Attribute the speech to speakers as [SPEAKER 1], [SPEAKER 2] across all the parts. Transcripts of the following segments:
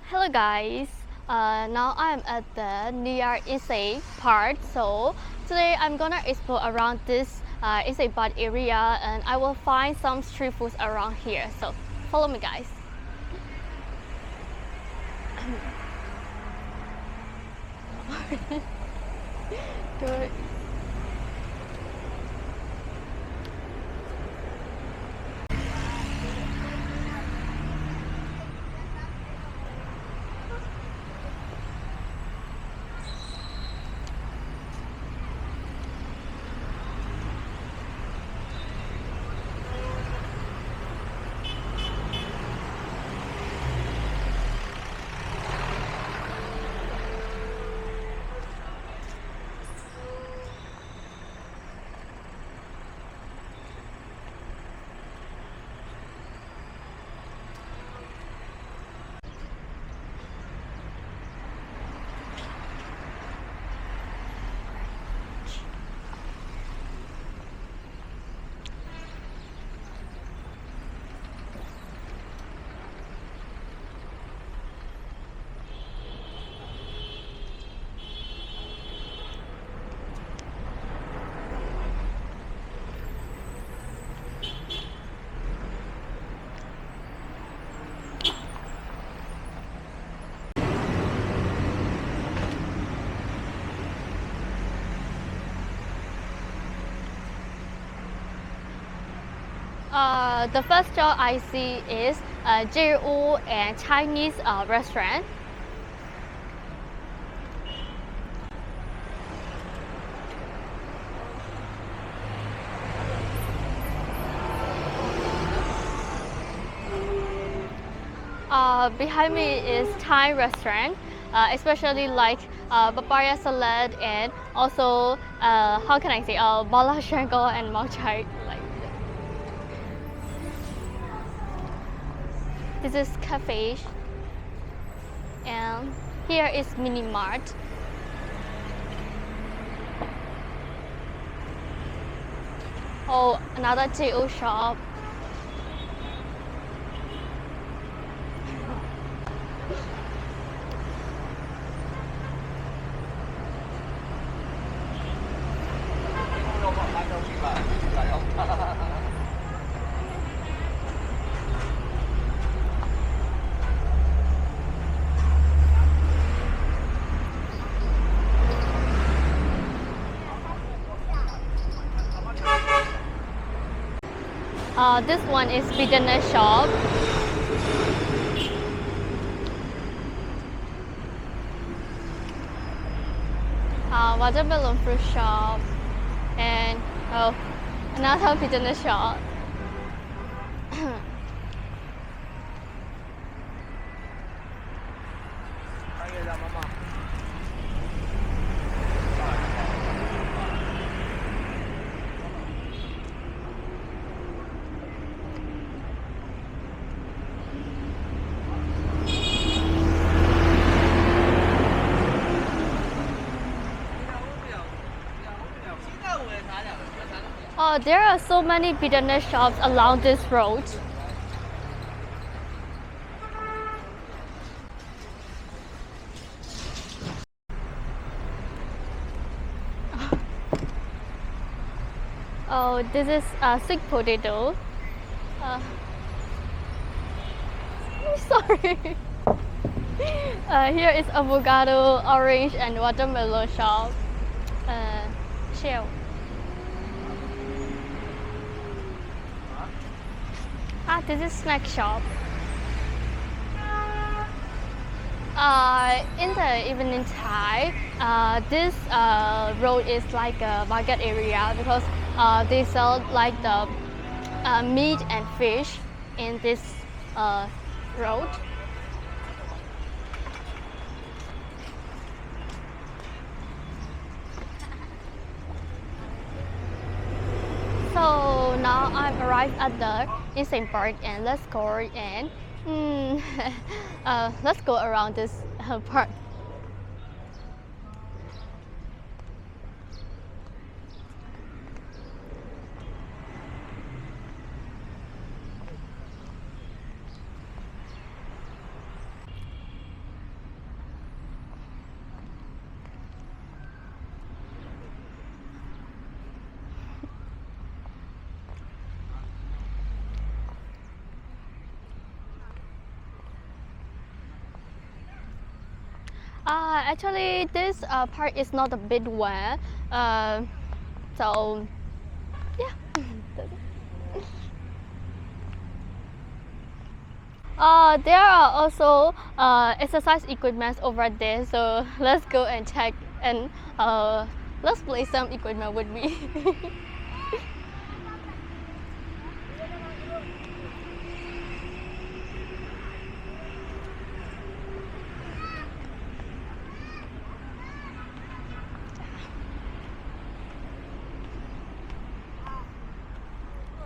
[SPEAKER 1] Hello guys, now I'm at the near Insein Park. So today I'm gonna explore around this Insein Park area, and I will find some street foods around here. So follow me, guys. Good. The first store I see is Jiu and Chinese restaurant. Behind me is Thai restaurant, especially like papaya salad and also how can I say bala shango and mau chai. Like this is cafe, and here is mini mart. Oh, another Jiu shop. This one is beginner shop. Watermelon fruit shop, and another beginner shop. There are so many beginner shops along this road. Oh, this is sweet potato. Sorry. Here is avocado, orange, and watermelon shop. Shell. This is snack shop. In the evening time, this road is like a market area because they sell like the meat and fish in this road. So now I've arrived at the Insein Park, and let's go and let's go around this park. Actually, this park is not a big one. So, yeah. There are also exercise equipment over there. So let's go and check and let's play some equipment with me.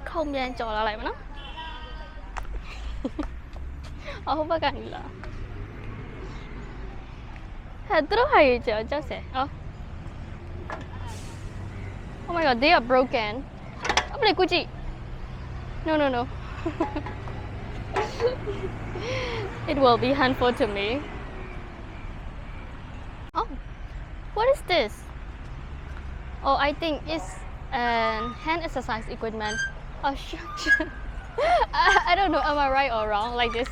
[SPEAKER 1] Không gian trò là lại mà nó. Không có gần là. Terus 하이죠, 저세. Oh my god, they are broken. Apa ni kunci? No. It will be harmful to me. Oh, what is this? Oh, I think it's hand exercise equipment. Oh, shit. I don't know, am I right or wrong like this?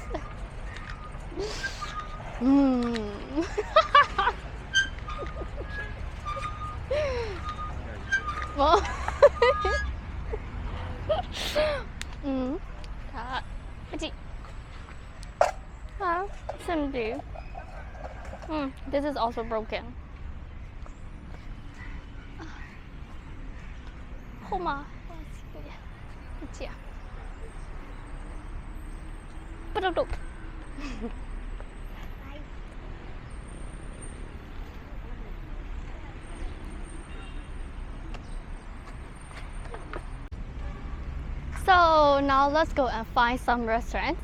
[SPEAKER 1] Well, this is also broken. Homa. So now let's go and find some restaurants.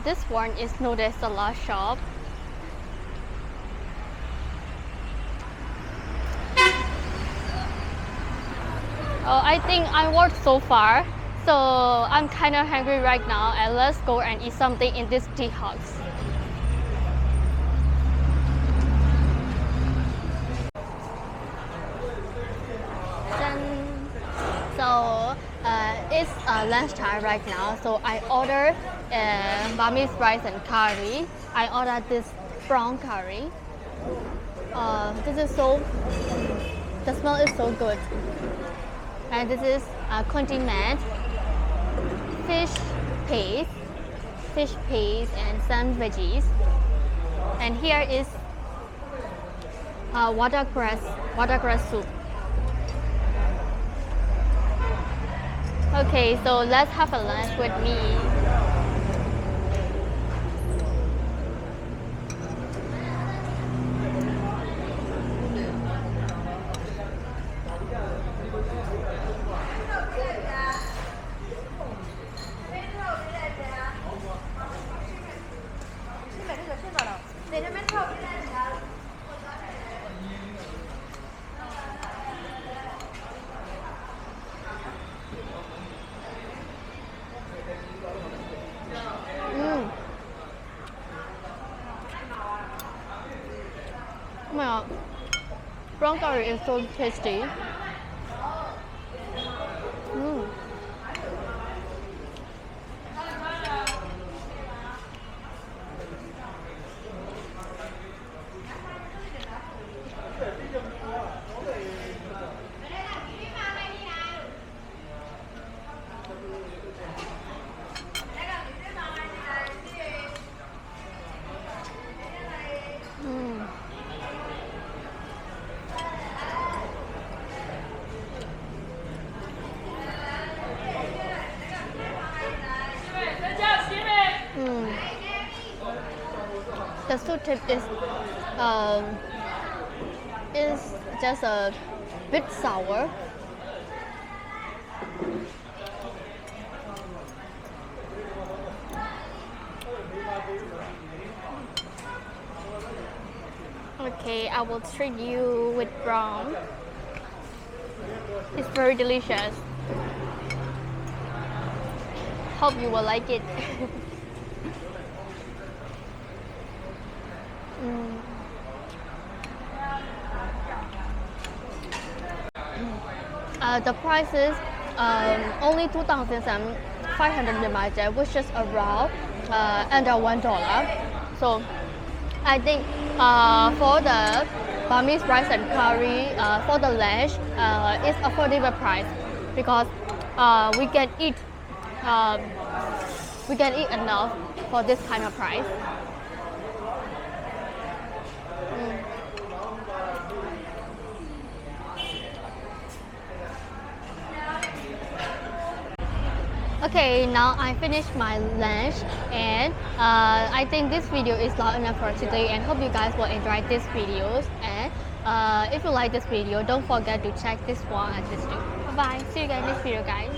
[SPEAKER 1] This one is noodle salad shop. I think I walked so far, so I'm kind of hungry right now, and let's go and eat something in this tea house. So it's lunchtime right now, so I ordered Burmese rice and curry. I ordered this brown curry. The smell is so good. And this is condiment, fish paste and some veggies. And here is watercress soup. Okay, so let's have a lunch with me. Oh my god, brown curry is so tasty. The soup is just a bit sour. Okay, I will treat you with brown. It's very delicious. Hope you will like it. the price is only 2,500 baht, which is around under $1. So I think for the Burmese rice and curry, for the lunch, it's affordable price because we can eat enough for this kind of price. Okay, now I finished my lunch and I think this video is long enough for today and hope you guys will enjoy this videos, and if you like this video, don't forget to check this one and this too. Bye bye, see you guys next video guys.